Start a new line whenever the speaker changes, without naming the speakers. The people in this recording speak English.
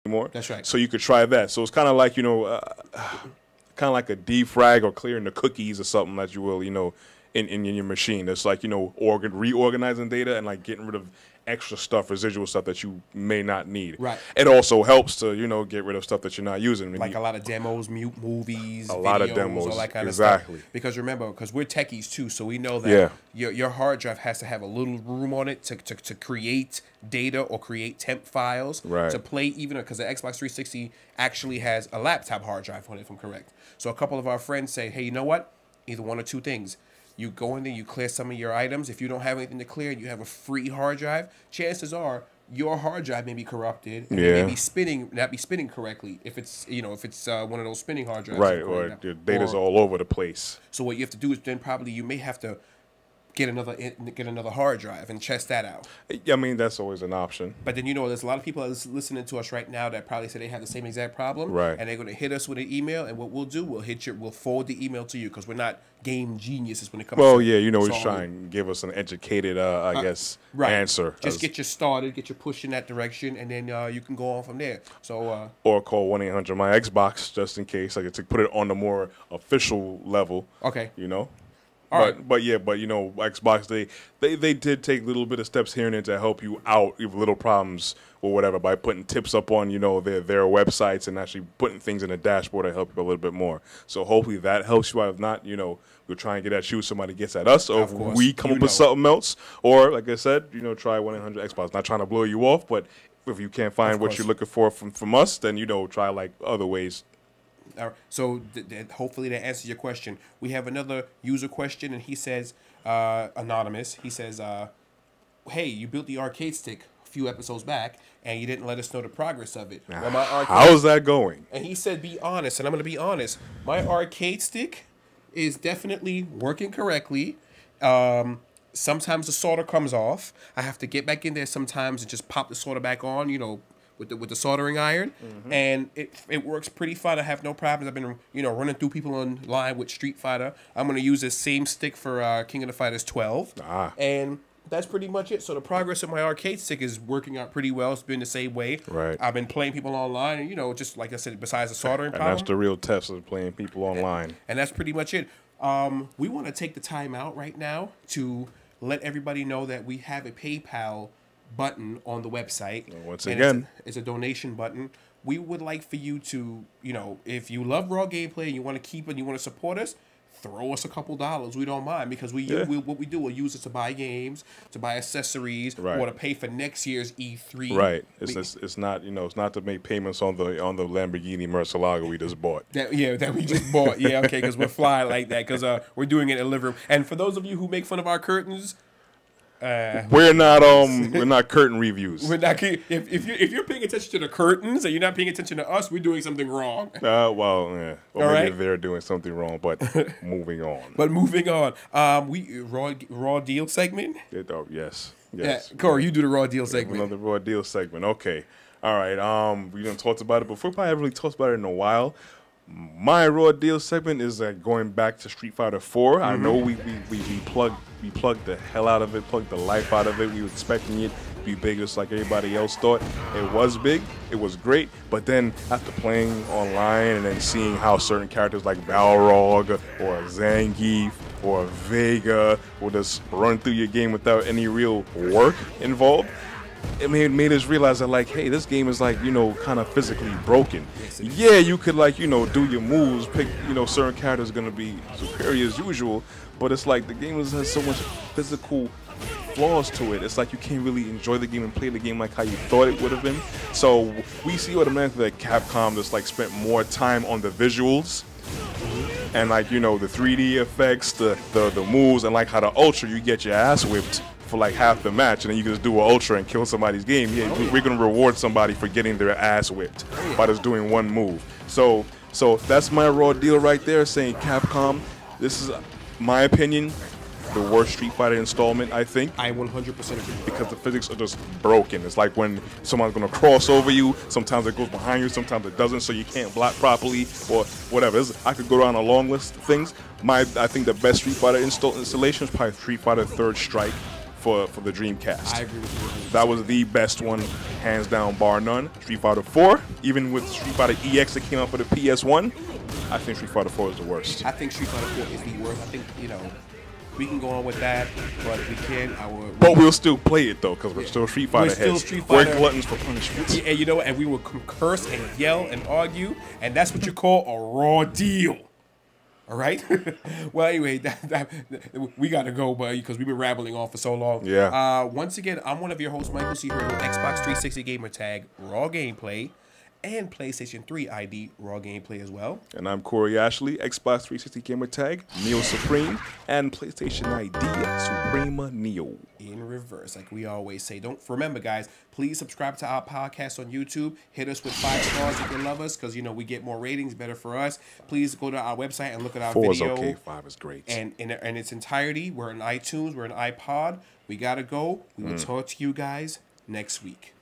anymore.
That's right.
So you could try that. So it's kind of like, you know, kind of like a defrag or clearing the cookies or something that you will, you know, in your machine. It's like, you know, reorganizing data and like getting rid of extra stuff, residual stuff that you may not need.
Right.
It also helps to, you know, get rid of stuff that you're not using.
Like a lot of demos, mute movies,
a
videos,
lot of demos,
all that kind
exactly.
of stuff. Because remember, because we're techies too, so we know that
Yeah.
your hard drive has to have a little room on it to create data or create temp files
Right.
to play, even because the Xbox 360 actually has a laptop hard drive on it, if I'm correct. So a couple of our friends say, hey, you know what? Either one or two things. You go in there, you clear some of your items. If you don't have anything to clear and you have a free hard drive, chances are your hard drive may be corrupted and it may be not be spinning correctly if it's, you know, if it's one of those spinning hard drives.
Right, or your data's all over the place.
So what you have to do is then probably you may have to get another hard drive and test that out.
I mean, that's always an option.
But then, you know, there's a lot of people that's listening to us right now that probably say they have the same exact problem.
Right.
And they're going to hit us with an email, and what we'll do, we'll forward the email to you because we're not game geniuses when it comes to
Well, yeah, you know, he's trying to give us an educated, I guess, answer.
Just get you started, get you pushed in that direction, and then you can go on from there. So
or call 1-800-MY-XBOX just in case, like to put it on the more official level.
Okay.
You know.
But
you know, Xbox they did take little bit of steps here and there to help you out with little problems or whatever by putting tips up on, you know, their websites and actually putting things in the dashboard to help you a little bit more. So hopefully that helps you out. If not, you know, we'll try and get at you. Somebody gets at us, or if we come up with something else, or like I said, you know, try 1-800-XBOX. Not trying to blow you off, but if you can't find what you're looking for from us, then, you know, try like other ways.
All right. So hopefully that answers your question. We have another user question, and he says, anonymous, he says, hey, you built the arcade stick a few episodes back, and you didn't let us know the progress of it. Well,
how's that going?
And he said, be honest, and I'm going to be honest. My arcade stick is definitely working correctly. Sometimes the solder comes off. I have to get back in there sometimes and just pop the solder back on, you know, with the soldering iron, and it works pretty fine. I have no problems. I've been, you know, running through people online with Street Fighter. I'm going to use the same stick for King of the Fighters 12, and that's pretty much it. So the progress of my arcade stick is working out pretty well. It's been the same way.
Right.
I've been playing people online, and, you know, just like I said, besides the soldering problem.
And that's the real test of playing people online.
And that's pretty much it. We want to take the time out right now to let everybody know that we have a PayPal button on the website.
Once again,
it's a donation button. We would like for you to, you know, if you love raw gameplay and you want to keep it and you want to support us, throw us a couple dollars. We don't mind, because what we do, we'll use it to buy games, to buy accessories, or to pay for next year's E3.
Right. It's not, you know, it's not to make payments on the Lamborghini Murcielago we just bought.
That we just bought. Yeah, okay, because we're flying like that, because we're doing it in the living room. And for those of you who make fun of our curtains,
we're not curtain reviews.
We're not. If you're paying attention to the curtains and you're not paying attention to us, we're doing something wrong.
Well, maybe they're doing something wrong. But moving on.
We raw deal segment.
Yes.
Yeah, Corey, you do the raw deal segment.
Another raw deal segment. Okay. All right. We done talked about it before. Probably haven't really talked about it in a while. My raw deal segment is going back to Street Fighter 4. I know we plugged the hell out of it, plugged the life out of it. We were expecting it to be big just like everybody else thought. It was big, it was great, but then after playing online and then seeing how certain characters like Balrog or Zangief or Vega will just run through your game without any real work involved, it made us realize that, like, hey, this game is, like, you know, kind of physically broken. Yeah, you could, like, you know, do your moves, pick, you know, certain characters are going to be superior as usual, but it's like the game has so much physical flaws to it. It's like you can't really enjoy the game and play the game like how you thought it would have been. So we see automatically that Capcom just, like, spent more time on the visuals and, like, you know, the 3D effects, the moves, and, like, how the Ultra, you get your ass whipped for like half the match, and then you can just do an ultra and kill somebody's game. Yeah, we're gonna reward somebody for getting their ass whipped by just doing one move. So that's my raw deal right there, saying Capcom, this is my opinion, the worst Street Fighter installment, I think.
I 100% agree.
Because the physics are just broken. It's like when someone's gonna cross over you, sometimes it goes behind you, sometimes it doesn't, so you can't block properly or whatever. I could go down a long list of things. I think the best Street Fighter installation is probably Street Fighter 3rd Strike for the Dreamcast.
I agree with you.
That was the best one, hands down, bar none. Street Fighter 4, even with Street Fighter EX that came out for the PS1, I think Street Fighter 4 is the worst.
I think Street Fighter 4 is the worst. I think, you know, we can go on with that, but we can't.
But we'll still play it though, because we're still Street Fighter heads.
Street
We're
Fighter.
gluttons for punishment.
Yeah, and you know what? And we will curse and yell and argue, and that's what you call a raw deal. All right. Well, anyway, we got to go, buddy, because we've been rambling on for so long.
Yeah.
Once again, I'm one of your hosts, Michael C. Hurdle, Xbox 360 gamer tag, Raw Gameplay, and PlayStation 3 ID, Raw Gameplay as well.
And I'm Corey Ashley, Xbox 360 gamer tag, Neo Supreme, and PlayStation ID, Suprema Neo.
In reverse, like we always say. Don't remember, guys, please subscribe to our podcast on YouTube. Hit us with 5 stars if you love us, because, you know, we get more ratings, better for us. Please go to our website and look at our
4
video.
is okay, 5 is great.
And in its entirety, we're in iTunes, we're in iPod. We got to go. We will talk to you guys next week.